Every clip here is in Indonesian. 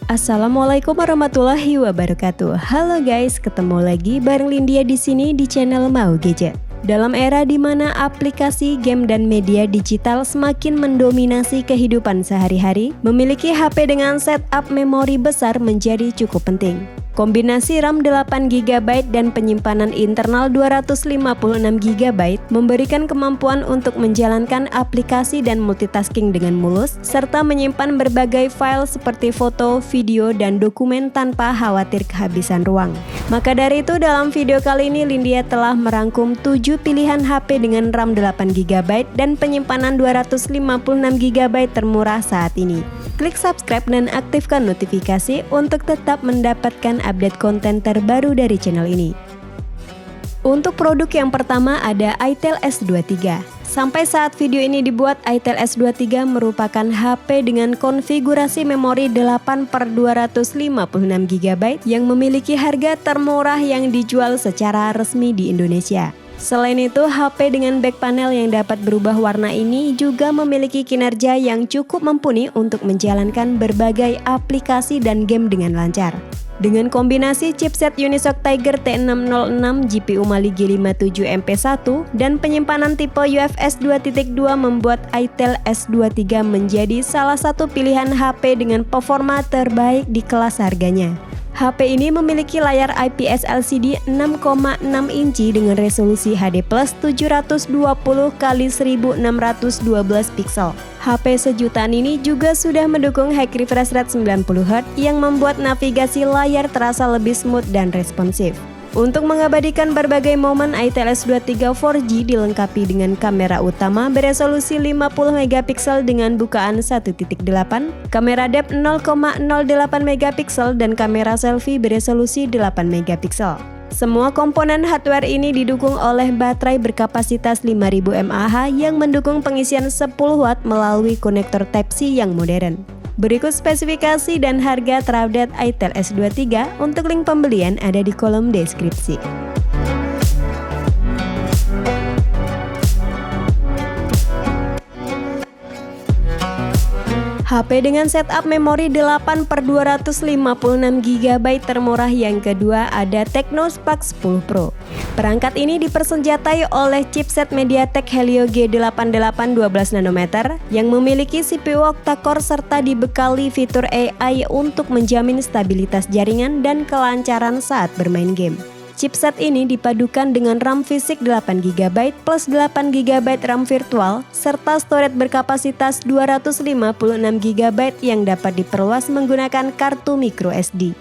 Assalamualaikum warahmatullahi wabarakatuh. Halo guys, ketemu lagi bareng Lindia di sini di channel Mau Gadget. Dalam era di mana aplikasi, game, dan media digital semakin mendominasi kehidupan sehari-hari, memiliki HP dengan setup memori besar menjadi cukup penting. Kombinasi RAM 8GB dan penyimpanan internal 256GB memberikan kemampuan untuk menjalankan aplikasi dan multitasking dengan mulus, serta menyimpan berbagai file seperti foto, video, dan dokumen tanpa khawatir kehabisan ruang. Maka dari itu, dalam video kali ini Lindia telah merangkum 7 pilihan HP dengan RAM 8GB dan penyimpanan 256GB termurah saat ini. Klik subscribe dan aktifkan notifikasi untuk tetap mendapatkan update konten terbaru dari channel ini. Untuk produk yang pertama ada Itel S23. Sampai saat video ini dibuat, Itel S23 merupakan HP dengan konfigurasi memori 8/256GB yang memiliki harga termurah yang dijual secara resmi di Indonesia. Selain itu, HP dengan back panel yang dapat berubah warna ini juga memiliki kinerja yang cukup mumpuni untuk menjalankan berbagai aplikasi dan game dengan lancar. Dengan kombinasi chipset Unisoc Tiger T606, GPU Mali G57 MP1, dan penyimpanan tipe UFS 2.2 membuat Itel S23 menjadi salah satu pilihan HP dengan performa terbaik di kelas harganya. HP ini memiliki layar IPS LCD 6,6 inci dengan resolusi HD+ 720x1612 pixel. HP sejutaan ini juga sudah mendukung high refresh rate 90Hz yang membuat navigasi layar terasa lebih smooth dan responsif. Untuk mengabadikan berbagai momen, Itel S23 4G dilengkapi dengan kamera utama beresolusi 50MP dengan bukaan 1.8, kamera depth 0,08MP dan kamera selfie beresolusi 8MP. Semua komponen hardware ini didukung oleh baterai berkapasitas 5000 mAh yang mendukung pengisian 10W melalui konektor Type-C yang modern. Berikut spesifikasi dan harga terupdate Itel S23. Untuk link pembelian ada di kolom deskripsi. HP dengan setup memori 8/256GB termurah yang kedua ada Tecno Spark 10 Pro. Perangkat ini dipersenjatai oleh chipset MediaTek Helio G88 12nm yang memiliki CPU octa-core serta dibekali fitur AI untuk menjamin stabilitas jaringan dan kelancaran saat bermain game. Chipset ini dipadukan dengan RAM fisik 8GB plus 8GB RAM virtual serta storage berkapasitas 256GB yang dapat diperluas menggunakan kartu microSD.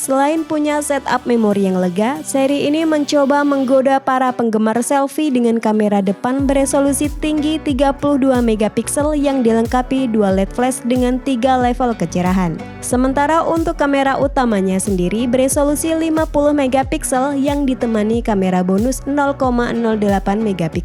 Selain punya setup memori yang lega, seri ini mencoba menggoda para penggemar selfie dengan kamera depan beresolusi tinggi 32MP yang dilengkapi dual LED flash dengan 3 level kecerahan. Sementara untuk kamera utamanya sendiri beresolusi 50MP yang ditemani kamera bonus 0,08MP.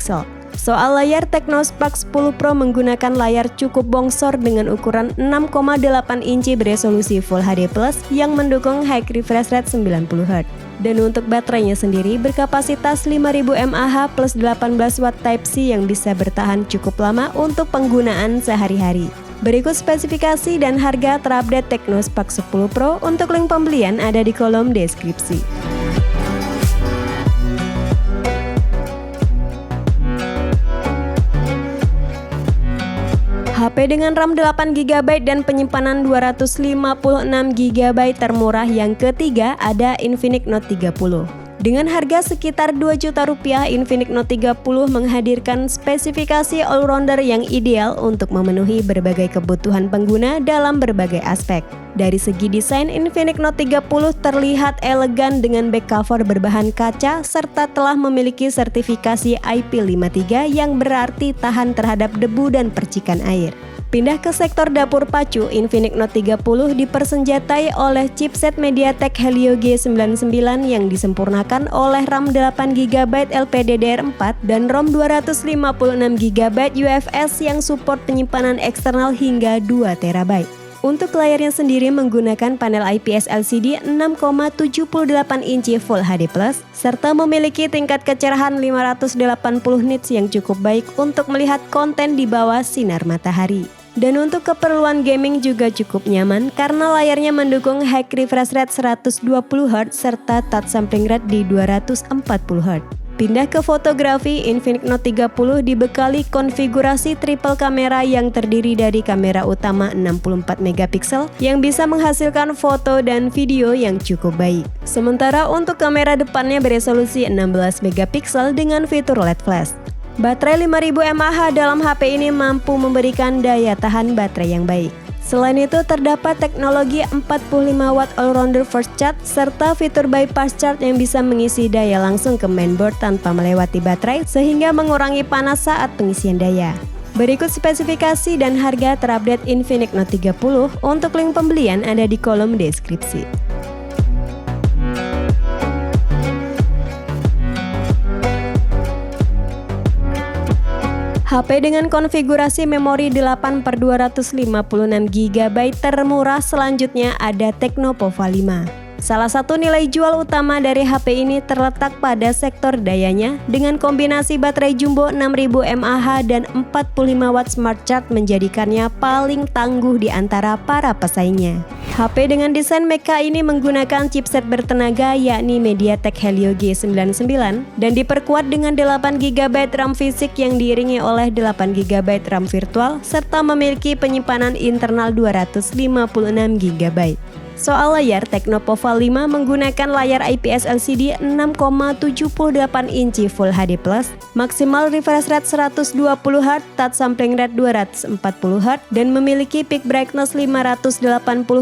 Soal layar, Tecno Spark 10 Pro menggunakan layar cukup bongsor dengan ukuran 6,8 inci beresolusi Full HD+ yang mendukung high refresh rate 90Hz. Dan untuk baterainya sendiri berkapasitas 5000 mAh plus 18W Type-C yang bisa bertahan cukup lama untuk penggunaan sehari-hari. Berikut spesifikasi dan harga terupdate Tecno Spark 10 Pro. Untuk link pembelian ada di kolom deskripsi. HP dengan RAM 8GB dan penyimpanan 256GB termurah yang ketiga ada Infinix Note 30. Dengan harga sekitar 2 juta rupiah, Infinix Note 30 menghadirkan spesifikasi all-rounder yang ideal untuk memenuhi berbagai kebutuhan pengguna dalam berbagai aspek. Dari segi desain, Infinix Note 30 terlihat elegan dengan back cover berbahan kaca serta telah memiliki sertifikasi IP53 yang berarti tahan terhadap debu dan percikan air. Pindah ke sektor dapur pacu, Infinix Note 30 dipersenjatai oleh chipset MediaTek Helio G99 yang disempurnakan oleh RAM 8GB LPDDR4 dan ROM 256GB UFS yang support penyimpanan eksternal hingga 2TB. Untuk layarnya sendiri menggunakan panel IPS LCD 6,78 inci Full HD+, serta memiliki tingkat kecerahan 580 nits yang cukup baik untuk melihat konten di bawah sinar matahari. Dan untuk keperluan gaming juga cukup nyaman karena layarnya mendukung high refresh rate 120Hz serta touch sampling rate di 240Hz. Pindah ke fotografi, Infinix Note 30 dibekali konfigurasi triple kamera yang terdiri dari kamera utama 64MP yang bisa menghasilkan foto dan video yang cukup baik. Sementara untuk kamera depannya beresolusi 16MP dengan fitur LED flash. Baterai 5000 mAh dalam HP ini mampu memberikan daya tahan baterai yang baik. Selain itu terdapat teknologi 45W all-rounder fast charge serta fitur bypass charge yang bisa mengisi daya langsung ke mainboard tanpa melewati baterai sehingga mengurangi panas saat pengisian daya. Berikut spesifikasi dan harga terupdate Infinix Note 30. Untuk link pembelian ada di kolom deskripsi. HP dengan konfigurasi memori 8/256GB termurah selanjutnya ada Tecno Pova 5. Salah satu nilai jual utama dari HP ini terletak pada sektor dayanya dengan kombinasi baterai jumbo 6000 mAh dan 45W smart charge menjadikannya paling tangguh di antara para pesaingnya. HP dengan desain mecha ini menggunakan chipset bertenaga yakni MediaTek Helio G99 dan diperkuat dengan 8GB RAM fisik yang diiringi oleh 8GB RAM virtual serta memiliki penyimpanan internal 256GB. Soal layar, Tecno Pova 5 menggunakan layar IPS LCD 6,78 inci Full HD+, maksimal refresh rate 120Hz, touch sampling rate 240Hz, dan memiliki peak brightness 580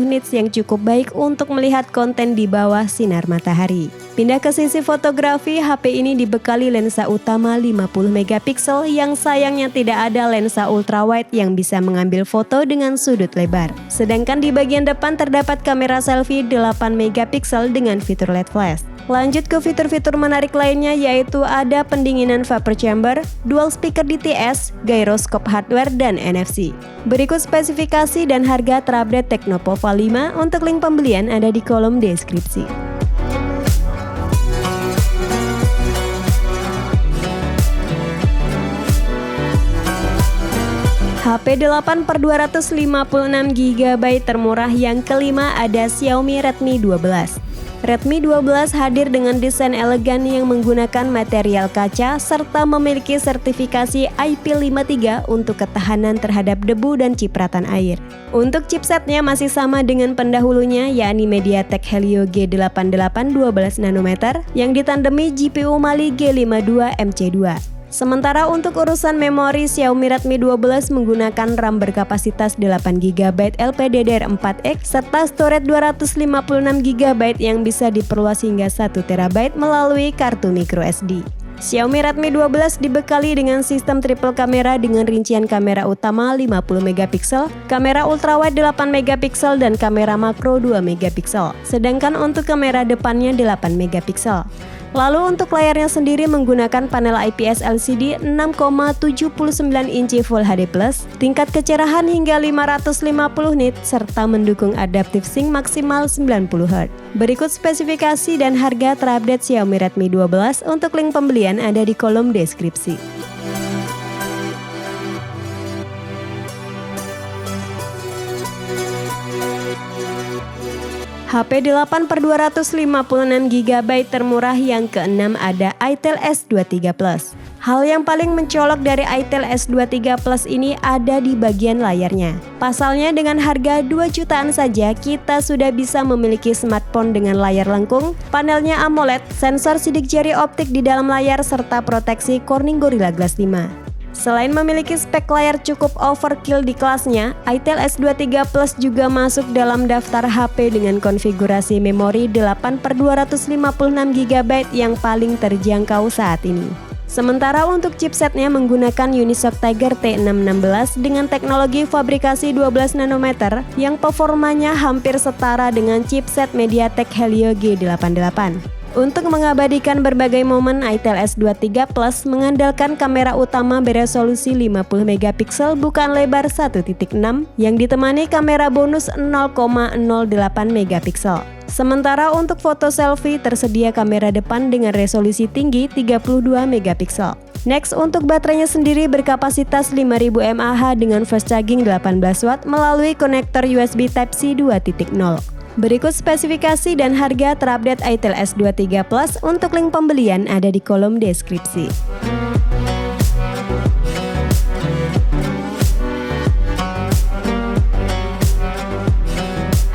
nits yang cukup baik untuk melihat konten di bawah sinar matahari. Pindah ke sisi fotografi, HP ini dibekali lensa utama 50MP yang sayangnya tidak ada lensa ultrawide yang bisa mengambil foto dengan sudut lebar. Sedangkan di bagian depan terdapat kamera selfie 8MP dengan fitur LED flash. Lanjut ke fitur-fitur menarik lainnya yaitu ada pendinginan vapor chamber, dual speaker DTS, gyroscope hardware, dan NFC. Berikut spesifikasi dan harga terupdate Tecno Pova 5. Untuk link pembelian ada di kolom deskripsi. HP 8/256GB termurah yang kelima ada Xiaomi Redmi 12. Redmi 12 hadir dengan desain elegan yang menggunakan material kaca serta memiliki sertifikasi IP53 untuk ketahanan terhadap debu dan cipratan air. Untuk chipsetnya masih sama dengan pendahulunya yakni MediaTek Helio G88 12nm yang ditandemi GPU Mali G52 MC2. Sementara untuk urusan memori, Xiaomi Redmi 12 menggunakan RAM berkapasitas 8GB LPDDR4X serta storage 256GB yang bisa diperluas hingga 1TB melalui kartu microSD. Xiaomi Redmi 12 dibekali dengan sistem triple kamera dengan rincian kamera utama 50MP, kamera ultrawide 8MP dan kamera makro 2MP. Sedangkan untuk kamera depannya 8MP. Lalu untuk layarnya sendiri menggunakan panel IPS LCD 6,79 inci Full HD+, tingkat kecerahan hingga 550 nits serta mendukung adaptive sync maksimal 90Hz. Berikut spesifikasi dan harga terupdate Xiaomi Redmi 12. Untuk link pembelian ada di kolom deskripsi. HP 8/256GB termurah yang keenam ada Itel S23 Plus. Hal yang paling mencolok dari Itel S23 Plus ini ada di bagian layarnya. Pasalnya dengan harga 2 jutaan saja kita sudah bisa memiliki smartphone dengan layar lengkung, panelnya AMOLED, sensor sidik jari optik di dalam layar serta proteksi Corning Gorilla Glass 5. Selain memiliki spek layar cukup overkill di kelasnya, Itel S23 Plus juga masuk dalam daftar HP dengan konfigurasi memori 8/256GB yang paling terjangkau saat ini. Sementara untuk chipsetnya menggunakan Unisoc Tiger T616 dengan teknologi fabrikasi 12nm yang performanya hampir setara dengan chipset MediaTek Helio G88. Untuk mengabadikan berbagai momen, Itel S23 Plus mengandalkan kamera utama beresolusi 50MP bukan lebar 1.6 yang ditemani kamera bonus 0,08MP. Sementara untuk foto selfie tersedia kamera depan dengan resolusi tinggi 32MP. Next, untuk baterainya sendiri berkapasitas 5000 mAh dengan fast charging 18 watt melalui konektor USB Type-C 2.0. Berikut spesifikasi dan harga terupdate itel S23 Plus. Untuk link pembelian ada di kolom deskripsi.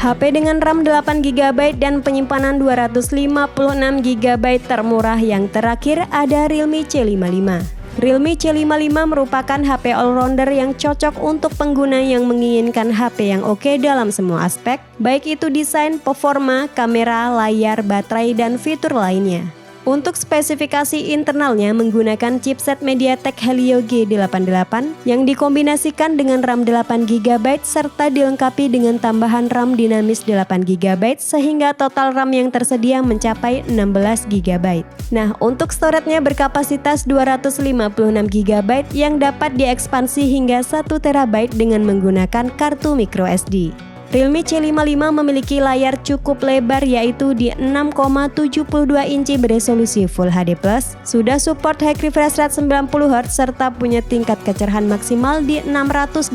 HP dengan RAM 8GB dan penyimpanan 256GB termurah yang terakhir ada Realme C55. Realme C55 merupakan HP all-rounder yang cocok untuk pengguna yang menginginkan HP yang oke dalam semua aspek, baik itu desain, performa, kamera, layar, baterai, dan fitur lainnya. Untuk spesifikasi internalnya menggunakan chipset MediaTek Helio G88 yang dikombinasikan dengan RAM 8GB serta dilengkapi dengan tambahan RAM dinamis 8GB sehingga total RAM yang tersedia mencapai 16GB. Nah, untuk storage-nya berkapasitas 256GB yang dapat diekspansi hingga 1TB dengan menggunakan kartu microSD. Realme C55 memiliki layar cukup lebar yaitu di 6,72 inci beresolusi Full HD+, sudah support high refresh rate 90Hz serta punya tingkat kecerahan maksimal di 680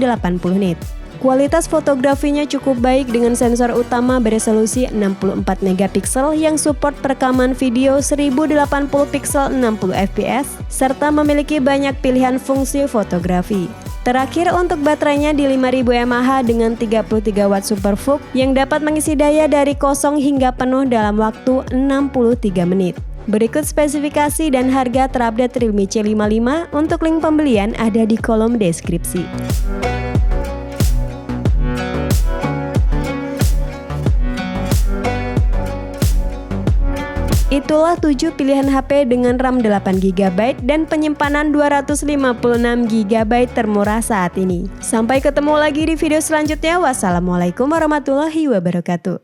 nit. Kualitas fotografinya cukup baik dengan sensor utama beresolusi 64 megapiksel yang support perekaman video 1080 piksel 60 fps serta memiliki banyak pilihan fungsi fotografi. Terakhir, untuk baterainya di 5000 mAh dengan 33 watt SuperVOOC yang dapat mengisi daya dari kosong hingga penuh dalam waktu 63 menit. Berikut spesifikasi dan harga terupdate Realme C55. Untuk link pembelian ada di kolom deskripsi. Itulah 7 pilihan HP dengan RAM 8GB dan penyimpanan 256GB termurah saat ini. Sampai ketemu lagi di video selanjutnya. Wassalamualaikum warahmatullahi wabarakatuh.